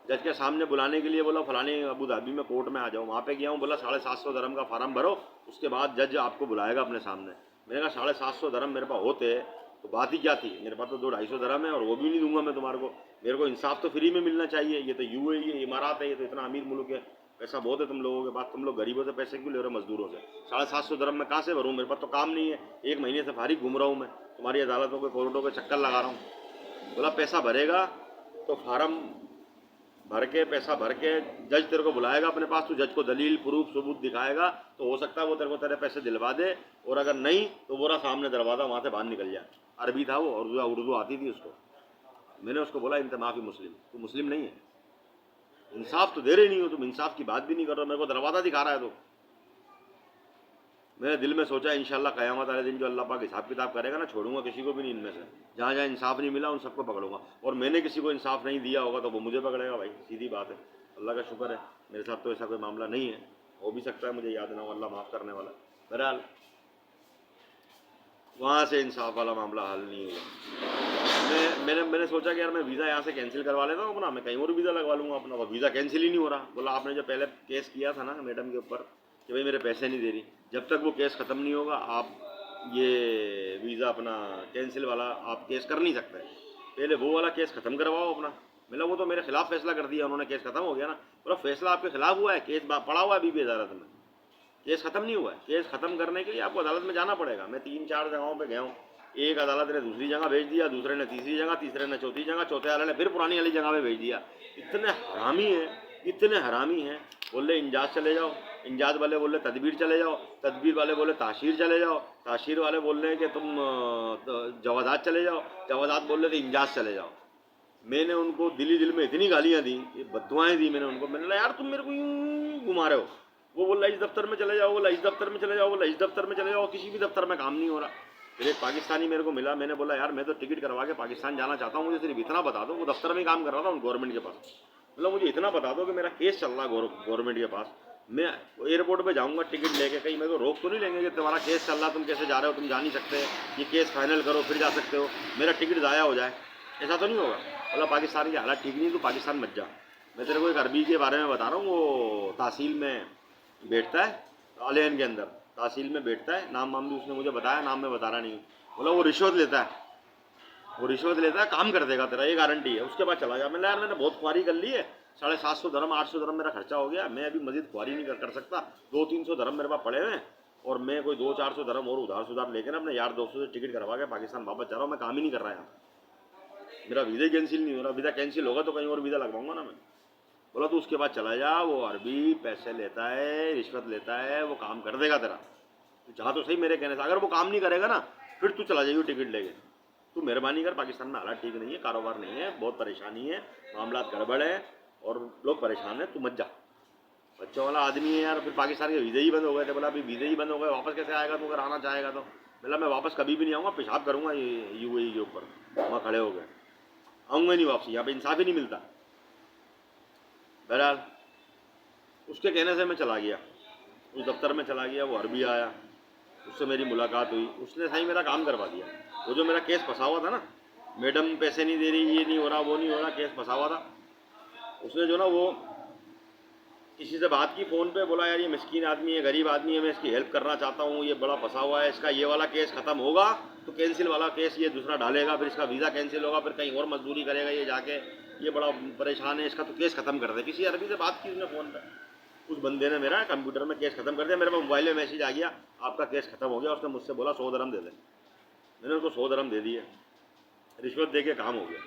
जज के सामने बुलाने के लिए बोला फलानी अबू धाबी में कोर्ट में आ जाओ। वहाँ पे गया हूँ, बोला 750 दरम का फार्म भरो, उसके बाद जज आपको बुलाएगा अपने सामने। मैंने कहा 750 दरम मेरे पास होते तो बात ही क्या थी, मेरे पास तो 200-250 दरम है और वो भी नहीं दूंगा मैं तुम्हारे को। मेरे को इंसाफ तो फ्री में मिलना चाहिए। ये तो UAE है, ये इमारात है, ये तो इतना अमीर मुल्क है, पैसा बहुत है तुम लोगों के पास, तुम लोग गरीबों से पैसे क्यों ले रहे हो, मजदूरों से। 750 दरम मैं कहाँ से भरूँ, मेरे पास तो काम नहीं है, 1 महीने से फारिग घूम रहा हूँ मैं, तुम्हारी अदालतों के कोर्टों के चक्कर लगा रहा हूँ। बोला पैसा भरेगा तो फार्म भर के पैसा भर के जज तेरे को बुलाएगा अपने पास, तू जज को दलील प्रूफ सबूत दिखाएगा तो हो सकता है वो तेरे को तेरे पैसे दिलवा दे, और अगर नहीं तो बोरा सामने दरवाज़ा वहाँ से बाहर निकल जाए। अरबी था वो, उर्दू आती थी उसको। मैंने उसको बोला इंत माफ़ी मुस्लिम, तू मुस्लिम नहीं है, इंसाफ तो दे रहे नहीं हो तुम, इंसाफ की बात भी नहीं कर रहे हो, मेरे को दरवाज़ा दिखा रहा है। तो मैंने दिल में सोचा इंशाल्लाह क़यामत वाले दिन जो अल्लाह पाक हिसाब किताब करेगा ना, छोड़ूंगा किसी को भी नहीं इनमें से। जहाँ जहाँ इंसाफ नहीं मिला उन सबको पकड़ूंगा, और मैंने किसी को इंसाफ नहीं दिया होगा तो वो मुझे पकड़ेगा भाई, सीधी बात है। अल्लाह का शुक्र है मेरे साथ तो ऐसा कोई मामला नहीं है, हो भी सकता है मुझे याद ना हो, अल्लाह माफ़ करने वाला। बहरहाल वहाँ से इंसाफ वाला मामला हल नहीं हुआ। मैंने सोचा कि यार मैं वीज़ा यहाँ से कैंसिल करवा लेता हूँ अपना, मैं कहीं और वीज़ा लगवा लूँगा अपना, वो वीज़ा कैंसिल ही नहीं हो रहा। बोला आपने जो पहले केस किया था ना मैडम के ऊपर कि भाई मेरे पैसे नहीं दे रही, जब तक वो केस ख़त्म नहीं होगा आप ये वीज़ा अपना कैंसिल वाला आप केस कर नहीं सकते, पहले वो वाला केस ख़त्म करवाओ अपना। मतलब वो तो मेरे खिलाफ फैसला कर दिया उन्होंने, केस ख़त्म हो गया ना, पूरा फैसला आपके खिलाफ हुआ है, केस पड़ा हुआ है अभी भी अदालत में, केस ख़त्म नहीं हुआ है। केस ख़त्म करने के लिए आपको अदालत में जाना पड़ेगा। मैं 3-4 जगहों पे गया हूँ, एक अदालत ने दूसरी जगह भेज दिया, दूसरे ने तीसरी जगह, तीसरे ने चौथी जगह, चौथे वाले ने फिर पुरानी वाली जगह पे भेज दिया। इतने हरामी हैं, इतने हरामी हैं। बोले इंजाज चले जाओ, इंजाज वाले बोले तदबीर चले जाओ, तदबीर वाले बोले ताशीर चले जाओ, ताशीर वाले बोल रहे हैं कि तुम जवाजात चले जाओ, जवाजात बोल रहे थे इंजाज चले जाओ। मैंने उनको दिल में इतनी गालियाँ दी, बददुआएँ दी मैंने उनको। मैंने कहा यार तुम मेरे को यूँ घुमा रहे हो। वो बोला इस दफ्तर में चले जाओ, बोला इस दफ्तर में चले जाओ, बोला इस दफ्तर में चले जाओ, किसी भी दफ्तर में काम नहीं हो रहा। फिर एक पाकिस्तानी मेरे को मिला, मैंने बोला यार मैं तो टिकट करवा के पाकिस्तान जाना चाहता हूँ, मुझे सिर्फ इतना बता दो। वो दफ्तर में काम कर रहा था गवर्नमेंट के पास। मतलब मुझे इतना बता दो कि मेरा केस चल रहा है गवर्नमेंट के पास, मैं एयरपोर्ट पे जाऊँगा टिकट लेके, कहीं मेरे को रोक तो नहीं लेंगे कि तुम्हारा केस चल रहा है तुम कैसे जा रहे हो, तुम जा नहीं सकते, ये केस फाइनल करो फिर जा सकते हो, मेरा टिकट ज़ाया हो जाए, ऐसा तो नहीं होगा। बोला पाकिस्तान की हालत ठीक नहीं, तो पाकिस्तान मत जा। मैं तेरे को एक अरबी के बारे में बता रहा हूँ, वो तहसील में बैठता है, आलियन के अंदर तहसील में बैठता है, नाम भी उसने मुझे बताया, नाम मैं बता रहा नहीं हूँ। बोला वो रिश्वत लेता है, वो रिश्वत लेता है, काम कर देगा तेरा, ये गारंटी है, उसके बाद चला जा। मैंने यार मैंने बहुत ख्वारी कर ली है, 750 दरम 800 दरम मेरा खर्चा हो गया, मैं अभी मजीद ख्वारी नहीं कर सकता, 200-300 दरम मेरे पास पड़े हुए हैं, और मैं कोई 200-400 दरम और उधार सुधार लेकर अपने यार दोस्तों से टिकट करवा के पाकिस्तान वापस जा रहा हूँ, मैं काम ही नहीं कर रहा यहाँ, मेरा वीज़ा कैंसिल नहीं हो रहा, वीज़ा कैंसिल होगा तो कहीं और वीज़ा लगवाऊंगा ना मैं। बोला तो उसके बाद चला जा, वो अरबी पैसे लेता है, रिश्वत लेता है, वो काम कर देगा तेरा, तू चाह तो सही मेरे कहने से। अगर वो काम नहीं करेगा ना फिर तू चला जाइए टिकट लेके, तू मेहरबानी कर, पाकिस्तान में हालात ठीक नहीं है, कारोबार नहीं है, बहुत परेशानी है, मामला गड़बड़ है और लोग परेशान हैं, तू मत जा। बच्चों वाला आदमी है यार, फिर पाकिस्तान के वीज़े ही बंद हो गए थे। बोला अभी वीज़े ही बंद हो गए, वापस कैसे आएगा तू, अगर आना चाहेगा तो। बोला मैं वापस कभी भी नहीं आऊँगा, पेशाब करूँगा UAE के ऊपर, वहाँ खड़े हो गए, आऊँगा नहीं वापसी, यहाँ पर इंसाफ ही नहीं मिलता। बहरहाल उसके कहने से मैं चला गया, उस दफ्तर में चला गया, वो अरबी आया, उससे मेरी मुलाकात हुई, उसने सही मेरा काम करवा दिया। वो जो मेरा केस फंसा हुआ था ना, मैडम पैसे नहीं दे रही, ये नहीं हो रहा, वो नहीं हो रहा, केस फंसा हुआ था, उसने जो ना वो किसी से बात की फ़ोन पे, बोला यार ये मिस्कीन आदमी है, गरीब आदमी है, मैं इसकी हेल्प करना चाहता हूँ, ये बड़ा फंसा हुआ है, इसका ये वाला केस ख़त्म होगा तो कैंसिल वाला केस ये दूसरा डालेगा, फिर इसका वीज़ा कैंसिल होगा, फिर कहीं और मजदूरी करेगा ये जाके, ये बड़ा परेशान है, इसका तो केस ख़त्म कर दे। किसी अरबी से बात की उसने फ़ोन पर, उस बंदे ने मेरा कंप्यूटर में केस ख़त्म कर दिया, मेरे पास मोबाइल में मैसेज आ गया आपका केस ख़त्म हो गया। उसने मुझसे बोला 100 दरम दे दे, मैंने उसको 100 दरम दे दिए, रिश्वत दे के काम हो गया।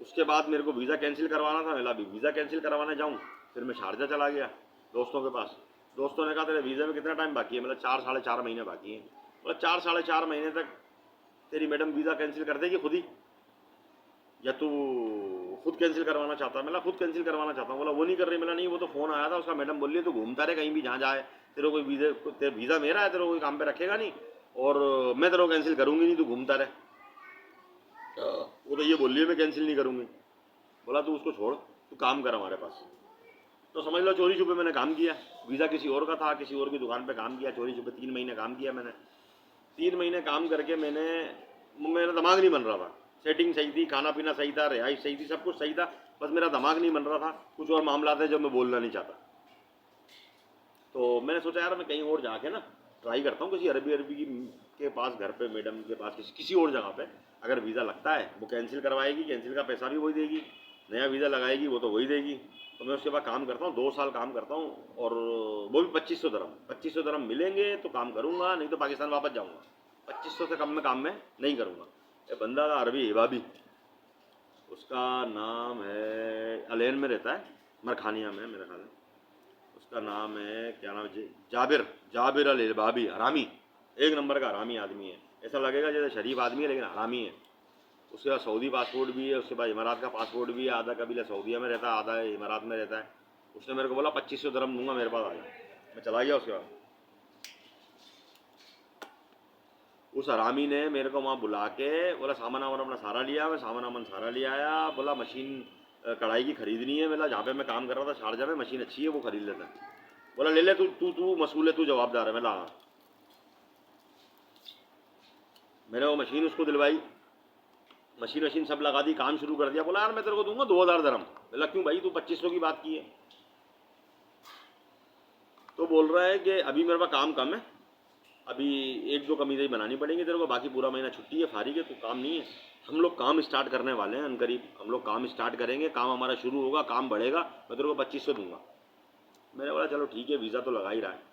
उसके बाद मेरे को वीज़ा कैंसिल करवाना था, मैं अभी वीज़ा कैंसिल करवाने जाऊँ, फिर मैं शारजा चला गया दोस्तों के पास। दोस्तों ने कहा तेरे वीज़े में कितना टाइम बाकी है, मतलब 4-4.5 महीने बाकी हैं। मतलब 4-4.5 महीने तक तेरी मैडम वीज़ा कैंसिल कर देगी खुद ही, या तू खुद कैंसिल करवाना चाहता है? मैं खुद कैंसिल करवाना चाहता हूँ। बोला वो नहीं कर रही। मैं नहीं, वो तो फ़ोन आया था उसका, मैडम बोल रही है तू घूमता रहे कहीं भी जहाँ जाए, तेरे कोई वीज़ा मेरा है, तेरे कोई काम पे रखेगा नहीं, और मैं तेरे को कैंसिल करूँगी नहीं, तू घूमता रहे। वो तो ये बोल रही है मैं कैंसिल नहीं करूँगी। बोला तू उसको छोड़, तू काम कर हमारे पास। तो समझ लो चोरी छुपे मैंने काम किया, वीज़ा किसी और का था, किसी और की दुकान पे काम किया, चोरी छुपे 3 महीने काम किया मैंने। 3 महीने काम करके मेरा दिमाग नहीं बन रहा था, सेटिंग सही थी, खाना पीना सही था, रिहाइश सही थी, सब कुछ सही था, बस मेरा दिमाग नहीं बन रहा था, कुछ और मामला थे जो मैं बोलना नहीं चाहता। तो मैंने सोचा यार मैं कहीं और जाके ना ट्राई करता हूँ, किसी अरबी के पास, घर पे मैडम के पास, किसी और जगह पे अगर वीज़ा लगता है, वो कैंसिल करवाएगी, कैंसिल का पैसा भी वही देगी, नया वीज़ा लगाएगी वो तो वही देगी। तो मैं उसके बाद काम करता हूँ, 2 साल काम करता हूँ, और वो भी 2500 दरम मिलेंगे तो काम करूँगा, नहीं तो पाकिस्तान वापस जाऊँगा। 2500 से कम में काम में नहीं करूँगा। ये बंदा था अरबी हिबाबी, उसका नाम है, अलेन में रहता है, मरखानिया में मेरा ख्याल है। उसका नाम है, क्या नाम है, जाबिर, जाबिर अल इरबाबी। हरामी, एक नंबर का हरामी आदमी है। ऐसा लगेगा जैसे शरीफ आदमी है लेकिन हरामी है। उसके बाद सऊदी पासपोर्ट भी है, उसके बाद इमारात का पासपोर्ट भी है। आधा कबीला सऊदीया में रहता है, आधा इमारात में रहता है। उसने मेरे को बोला 2500 दरम दूंगा, मेरे पास आ जा। मैं चला गया। उसके बाद उस हरामी ने मेरे को वहाँ बुला के बोला सामान वामान अपना सारा लिया। मैं सामान वामान सारा लिया आया। बोला मशीन कढ़ाई की खरीदनी है। मेरा जहाँ पे मैं काम कर रहा था शारजा में, मशीन अच्छी है, वो खरीद लेता है। बोला ले ले, तू तू तू मसूल है, तू जवाबदार है। मैं ला, मैंने वो मशीन उसको दिलवाई, मशीन वशीन सब लगा दी, काम शुरू कर दिया। बोला यार मैं तेरे को दूंगा 2000 दरम। बोला क्यों भाई, तू 2500 की बात की है। तो बोल रहा है कि अभी मेरे पास काम कम है, अभी एक दो कमीज़ें ही बनानी पड़ेंगी तेरे को, बाकी पूरा महीना छुट्टी है, फारिग है, तो काम नहीं है। हम लोग काम स्टार्ट करने वाले हैं अनकरीब, हम लोग काम स्टार्ट करेंगे, काम हमारा शुरू होगा, काम बढ़ेगा, मैं तेरे को 2500 दूंगा। मैंने बोला चलो ठीक है, वीज़ा तो लगा ही रहा है।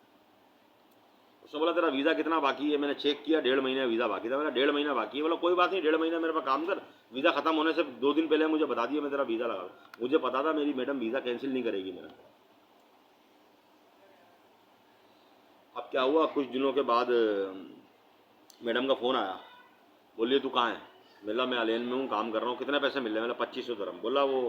उसने बोला तेरा वीज़ा कितना बाकी है। मैंने चेक किया, 1.5 महीने वीज़ा बाकी था। मेरा 1.5 महीना बाकी है। बोला कोई बात नहीं, 1.5 महीना मेरे पास काम कर, वीज़ा खत्म होने से 2 दिन पहले मुझे बता दिया, मैं तेरा वीज़ा लगा। मुझे पता था मेरी मैडम वीज़ा कैंसिल नहीं करेगी मेरा। अब क्या हुआ, कुछ दिनों के बाद मैडम का फ़ोन आया, बोलिए तू कहाँ है। बोला मैं अलेन में हूँ, काम कर रहा हूँ। कितने पैसे मिल रहे हैं। मैंने 2500 दरम। बोला वो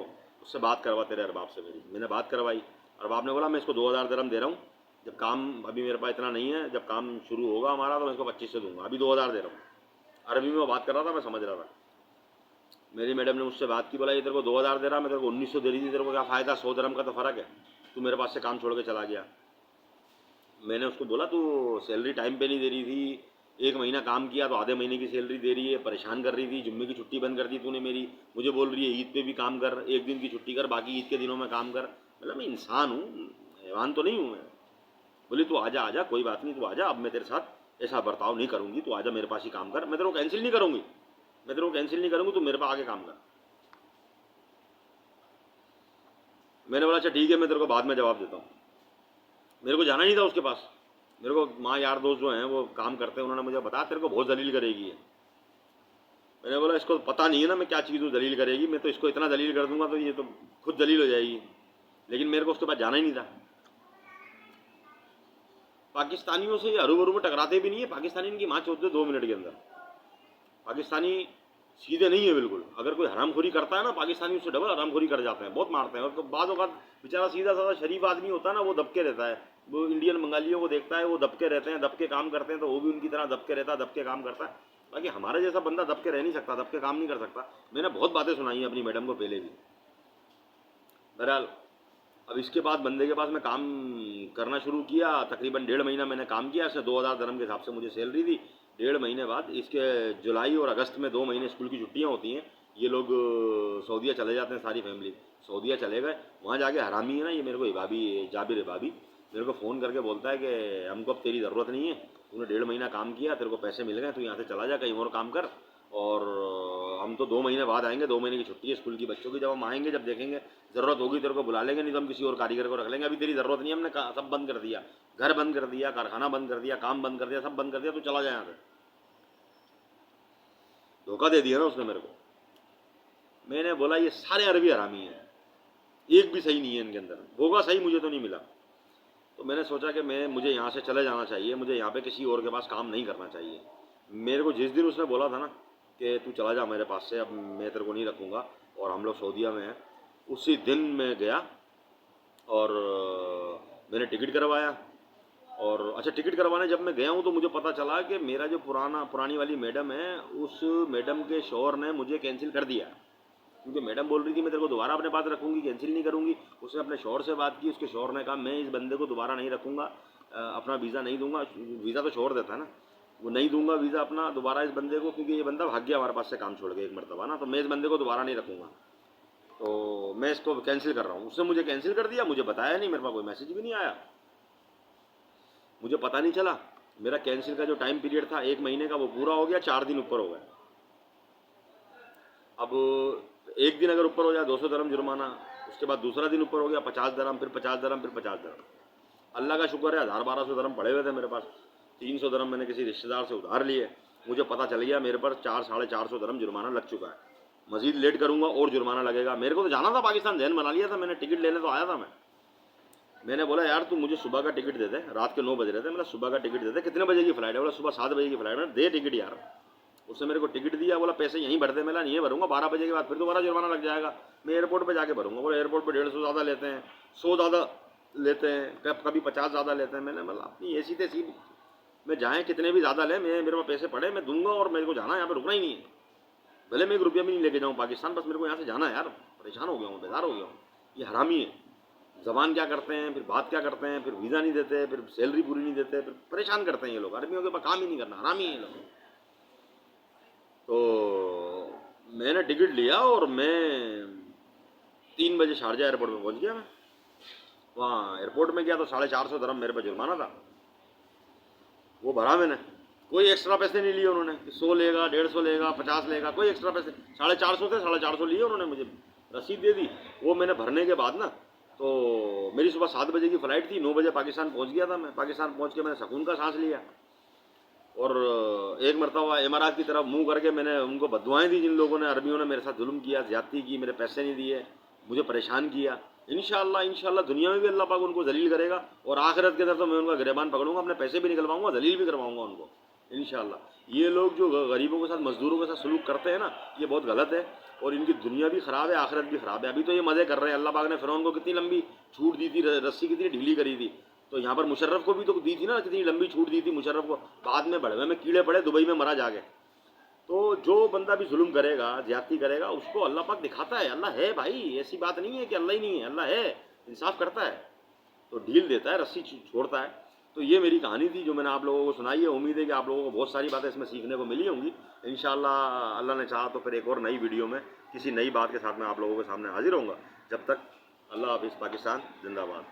उससे बात करवा तेरे अरबाब से मेरी। मैंने बात करवाई। अरबाब ने बोला मैं इसको 2000 दरम दे रहा हूँ, जब काम, अभी मेरे पास इतना नहीं है, जब काम शुरू होगा हमारा तो मैं इसको 2500 दूंगा, अभी 2000 दे रहा हूँ। अरबी में वो बात कर रहा था, मैं समझ रहा था। मेरी मैडम ने मुझसे बात की, बोला ये तेरे को 2000 दे रहा, मैं तेरे को 1900 दे रही थी, तेरे को क्या फ़ायदा, 100 दरम का तो फ़र्क है, तू मेरे पास से काम छोड़ के चला गया। मैंने उसको बोला तू सैलरी टाइम पे नहीं दे रही थी, 1 महीना काम किया तो आधे महीने की सैलरी दे रही है, परेशान कर रही थी, जुम्मे की छुट्टी बंद कर दी तूने मेरी। मुझे बोल रही है ईद पे भी काम कर, 1 दिन की छुट्टी कर, बाकी ईद के दिनों में काम कर। मतलब मैं इंसान हूँ, हैवान तो नहीं हूँ मैं। बोली तू आजा आजा, कोई बात नहीं, तू आजा, अब मैं तेरे साथ ऐसा बर्ताव नहीं करूँगी, तू आजा मेरे पास ही काम कर, मैं तेरे को कैंसिल नहीं करूँगी, मैं तेरे को कैंसिल नहीं करूँगी, तू मेरे पास आके काम कर। मैंने बोला अच्छा ठीक है, मैं तेरे को बाद में जवाब देता हूँ। मेरे को जाना नहीं था उसके पास। मेरे को माँ यार दोस्त जो हैं वो काम करते हैं, उन्होंने मुझे बताया तेरे को बहुत जलील करेगी है। मैंने बोला इसको पता नहीं है ना मैं क्या चीज़ हूँ जलील करेगी, मैं तो इसको इतना जलील कर दूंगा तो ये तो खुद जलील हो जाएगी। लेकिन मेरे को उसके पास जाना ही नहीं था। पाकिस्तानियों से हरू भरू में टकराते भी नहीं है। पाकिस्तानी इनकी माँ चोद दे 2 मिनट के अंदर। पाकिस्तानी सीधे नहीं है बिल्कुल। अगर कोई हरामखोरी करता है ना, पाकिस्तानी उससे डबल हरामखोरी कर जाते हैं, बहुत मारते हैं। और तो बाद औक़ात बेचारा सीधा साधा शरीफ आदमी होता है ना, वो दबके रहता है। वो इंडियन बंगालियों को देखता है, वो दबके रहते हैं, दबके काम करते हैं, तो वो भी उनकी तरह दबके रहता है, दबके काम करता है। बाकी हमारे जैसा बंदा दबके रह नहीं सकता, दबके काम नहीं कर सकता। मैंने बहुत बातें सुनाई हैं अपनी मैडम को पहले भी। बहरहाल अब इसके बाद बंदे के पास मैं काम करना शुरू किया। तकरीबन 1.5 महीना मैंने काम किया। इसने 2000 दरम के हिसाब से मुझे सैलरी दी। 1.5 महीने बाद इसके जुलाई और अगस्त में 2 महीने स्कूल की छुट्टियाँ होती हैं। ये लोग सऊदीया चले जाते हैं, सारी फैमिली सऊदीया चले गए। वहाँ जाके हरामी है ना ये, मेरे को इबाबी, जाबिर इबाबी मेरे को फ़ोन करके बोलता है कि हमको अब तेरी ज़रूरत नहीं है, तूने 1.5 महीना काम किया, तेरे को पैसे मिल गए, तू यहाँ से चला जा, कहीं और काम कर। और हम तो 2 महीने बाद आएंगे, 2 महीने की छुट्टी है स्कूल की बच्चों की, जब हम आएंगे, जब देखेंगे ज़रूरत होगी तेरे को बुला लेंगे, नहीं तो हम किसी और कारीगर को रख लेंगे। अभी तेरी ज़रूरत नहीं है, हमने सब बंद कर दिया, घर बंद कर दिया, कारखाना बंद कर दिया, काम बंद कर दिया, सब बंद कर दिया, तू चला जाए यहाँ से। धोखा दे दिया ना उसने मेरे को। मैंने बोला ये सारे अरबी हरामी हैं, एक भी सही नहीं है इनके अंदर, होगा सही मुझे तो नहीं मिला। तो मैंने सोचा कि मुझे यहाँ से चले जाना चाहिए, मुझे यहाँ पे किसी और के पास काम नहीं करना चाहिए। मेरे को जिस दिन उसने बोला था ना कि तू चला जा मेरे पास से, अब मैं तेरे को नहीं रखूँगा और हम लोग सऊदीया में हैं, उसी दिन मैं गया और मैंने टिकट करवाया। और अच्छा, टिकट करवाने जब मैं गया हूँ तो मुझे पता चला कि मेरा जो पुरानी वाली मैडम है, उस मैडम के शौहर ने मुझे कैंसिल कर दिया। क्योंकि मैडम बोल रही थी मैं तेरे को दोबारा अपने पास रखूँगी, कैंसिल नहीं करूँगी। उसने अपने शौहर से बात की, उसके शौहर ने कहा मैं इस बंदे को दोबारा नहीं रखूँगा, अपना वीज़ा नहीं दूंगा। वीज़ा तो शौहर देता है ना, वो नहीं दूंगा वीज़ा अपना दोबारा इस बंदे को, क्योंकि ये बंदा भाग गया हमारे पास से काम छोड़ के एक मरतबा ना, तो मैं इस बंदे को दोबारा नहीं रखूँगा, तो मैं इसको कैंसिल कर रहा हूँ। उसने मुझे कैंसिल कर दिया, मुझे बताया नहीं, मेरे पास कोई मैसेज भी नहीं आया, मुझे पता नहीं चला। मेरा कैंसिल का जो टाइम पीरियड था 1 महीने का, वो पूरा हो गया, 4 दिन ऊपर हो गए। अब 1 दिन अगर ऊपर हो जाए 200 दरम जुर्माना, उसके बाद दूसरा दिन ऊपर हो गया 50 दरम, फिर 50 दरम, फिर 50 दरम। अल्लाह का शुक्र है 1000-1200 दरम पड़े हुए थे मेरे पास। 300 दरम मैंने किसी रिश्तेदार से उधार लिए। मुझे पता चल गया मेरे पर 400-450 दरम जुर्माना लग चुका है। मज़ीद लेट करूँगा और जुर्माना लगेगा। मेरे को तो जाना था पाकिस्तान, जहन बना लिया था मैंने, टिकट लेने तो आया था मैंने बोला यार तू मुझे सुबह का टिकट दे दे, रात के 9 बज रहे थे, मैंने सुबह का टिकट दे दे, कितने बजे की फ़्लाइट है? बोला सुबह 7 बजे की फ़्लाइट है। दे टिकट यार। उसने मेरे को टिकट दिया, बोला पैसे यहीं भर दे। मैं नहीं भरूंगा, 12 बजे के बाद फिर दोबारा जुर्माना लग जाएगा, मैं एयरपोर्ट पे जाके भरूंगा। बोला एयरपोर्ट पे 150 ज़्यादा लेते हैं, 100 ज़्यादा लेते हैं, कभी 50 ज़्यादा लेते हैं। मैंने बोला अपनी ऐसी तैसी मैं जाएँ कितने भी ज़्यादा लें, मैं मेरे पास पैसे पड़े मैं दूंगा और मेरे को जाना है, यहाँ पर रुकना ही नहीं है। भले मैं 1 रुपया भी नहीं लेके जाऊँ पाकिस्तान, बस मेरे को यहाँ से जाना है यार। परेशान हो गया हूँ, बेजार हो गया हूँ। ये हरामी है, ज़बान क्या करते हैं, फिर बात क्या करते हैं, फिर वीज़ा नहीं देते, फिर सैलरी पूरी नहीं देते, फिर परेशान करते हैं ये लोग। अरबियों के पास काम ही नहीं करना, हरामी है ये लोग। तो मैंने टिकट लिया और मैं 3 बजे शारजा एयरपोर्ट में पहुंच गया। मैं वहाँ एयरपोर्ट में गया तो 450 दरम मेरे पे जुर्माना था, वो भरा मैंने। कोई एक्स्ट्रा पैसे नहीं लिए उन्होंने, 100 लेगा, 150 लेगा, 50 लेगा, कोई एक्स्ट्रा पैसे। 450 थे, 450 लिए उन्होंने, मुझे रसीद दे दी। वो मैंने भरने के बाद ना, तो मेरी सुबह 7 बजे की फ़्लाइट थी, 9 बजे पाकिस्तान पहुंच गया था मैं। पाकिस्तान पहुंच के मैंने सुकून का सांस लिया और एक मरतबा इमारात की तरफ मुंह करके मैंने उनको बद्दुआएं दी, जिन लोगों ने, अरबियों ने मेरे साथ जुल्म किया, ज़्यादती की, मेरे पैसे नहीं दिए, मुझे परेशान किया। इंशाअल्लाह दुनिया में भी अल्लाह पाक उनको जलील करेगा और आखिरत के अंदर तो मैं उनका गिरबान पकड़ूंगा, अपने पैसे भी निकलवाऊंगा, जलील भी करवाऊंगा उनको इंशाअल्लाह। ये लोग जो गरीबों के साथ, मजदूरों के साथ सलूक करते हैं ना, ये बहुत गलत है और इनकी दुनिया भी ख़राब है, आखिरत भी ख़राब है। अभी तो ये मज़े कर रहे हैं, अल्लाह पाक ने फ़िरौन को कितनी लंबी छूट दी थी, रस्सी कितनी ढीली करी थी, तो यहाँ पर मुशर्रफ को भी तो दी थी ना, कितनी लंबी छूट दी थी मुशर्रफ को। बाद में बढ़वे में कीड़े पड़े, दुबई में मरा जाके। तो जो बंदा भी जुल्म करेगा, ज्यादती करेगा, उसको अल्लाह पाक दिखाता है, अल्लाह है भाई, ऐसी बात नहीं है कि अल्लाह ही नहीं है, अल्लाह है, इंसाफ करता है, तो ढील देता है, रस्सी छोड़ता है। तो ये मेरी कहानी थी जो मैंने आप लोगों को सुनाई है। उम्मीद है कि आप लोगों को बहुत सारी बातें इसमें सीखने को मिली होंगी। इंशाअल्लाह अल्लाह ने चाहा तो फिर एक और नई वीडियो में किसी नई बात के साथ मैं आप लोगों के सामने हाजिर होऊंगा। जब तक अल्लाह हाफिज़, पाकिस्तान जिंदाबाद।